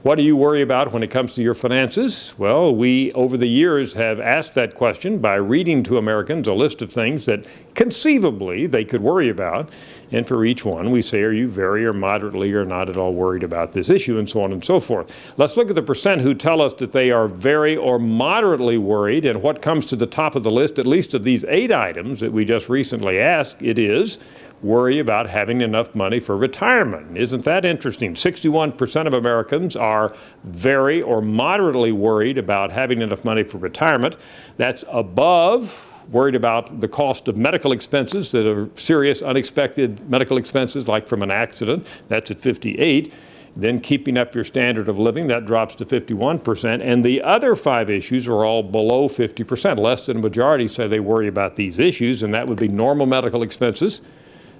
What do you worry about when it comes to your finances? Well, we, over the years, have asked that question by reading to Americans a list of things that conceivably they could worry about. And for each one, we say, are you very or moderately or not at all worried about this issue, and so on and so forth. Let's look at the percent who tell us that they are very or moderately worried. And what comes to the top of the list, at least of these 8 items that we just recently asked, it is worry about having enough money for retirement. Isn't that interesting? 61% of Americans are very or moderately worried about having enough money for retirement. That's above worried about the cost of medical expenses that are serious, unexpected medical expenses, like from an accident. That's at 58. Then keeping up your standard of living, that drops to 51%. And the other 5 issues are all below 50%. Less than a majority say they worry about these issues, and that would be normal medical expenses,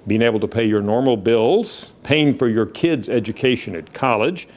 being able to pay your normal bills, paying for your kids' education at college,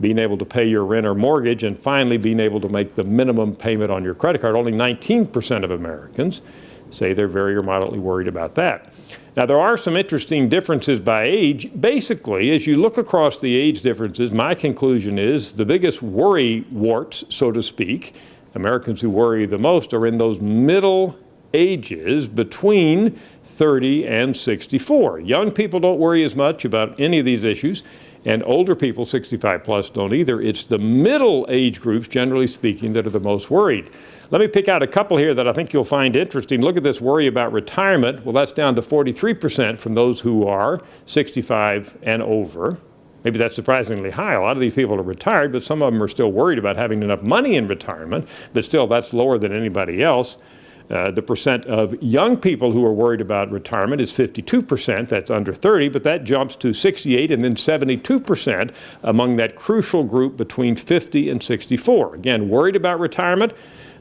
being able to pay your rent or mortgage, and finally being able to make the minimum payment on your credit card. Only 19% of Americans say they're very or moderately worried about that. Now, there are some interesting differences by age. Basically, as you look across the age differences, my conclusion is the biggest worry warts, so to speak, Americans who worry the most are in those middle ages between 30 and 64. Young people don't worry as much about any of these issues, and older people, 65 plus, don't either. It's the middle age groups, generally speaking, that are the most worried. Let me pick out a couple here that I think you'll find interesting. Look at this worry about retirement. Well, that's down to 43% from those who are 65 and over. Maybe that's surprisingly high. A lot of these people are retired, but some of them are still worried about having enough money in retirement, but still that's lower than anybody else. The percent of young people who are worried about retirement is 52%, that's under 30, but that jumps to 68 and then 72% among that crucial group between 50 and 64. Again, worried about retirement.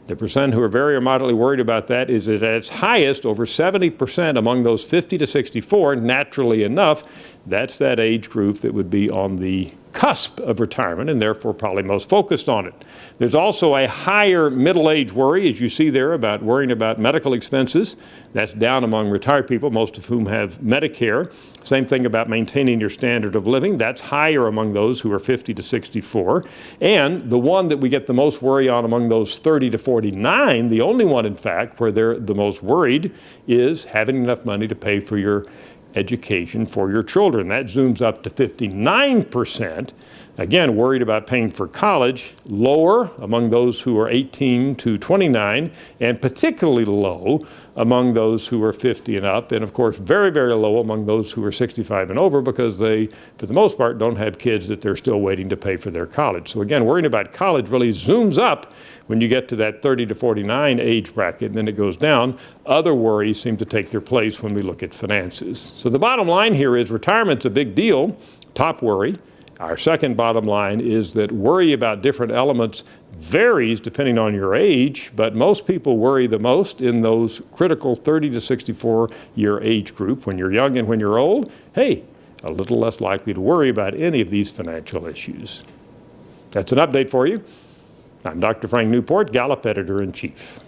The percent who are very or moderately worried about that is at its highest, over 70% among those 50 to 64. Naturally enough, that's that age group that would be on the cusp of retirement and therefore probably most focused on it. There's also a higher middle age worry, as you see there, about worrying about medical expenses. That's down among retired people, most of whom have Medicare. Same thing about maintaining your standard of living. That's higher among those who are 50 to 64. And the one that we get the most worry on among those 30 to 49, the only one, in fact, where they're the most worried is having enough money to pay for your education for your children. That zooms up to 59%. Again, worried about paying for college, lower among those who are 18 to 29, and particularly low among those who are 50 and up, and of course very, very low among those who are 65 and over, because they, for the most part, don't have kids that they're still waiting to pay for their college. So again, worrying about college really zooms up when you get to that 30 to 49 age bracket, and then it goes down. Other worries seem to take their place when we look at finances. So the bottom line here is retirement's a big deal, top worry. Our second bottom line is that worry about different elements varies depending on your age, but most people worry the most in those critical 30 to 64 year age group. When you're young and when you're old, hey, a little less likely to worry about any of these financial issues. That's an update for you. I'm Dr. Frank Newport, Gallup Editor-in-Chief.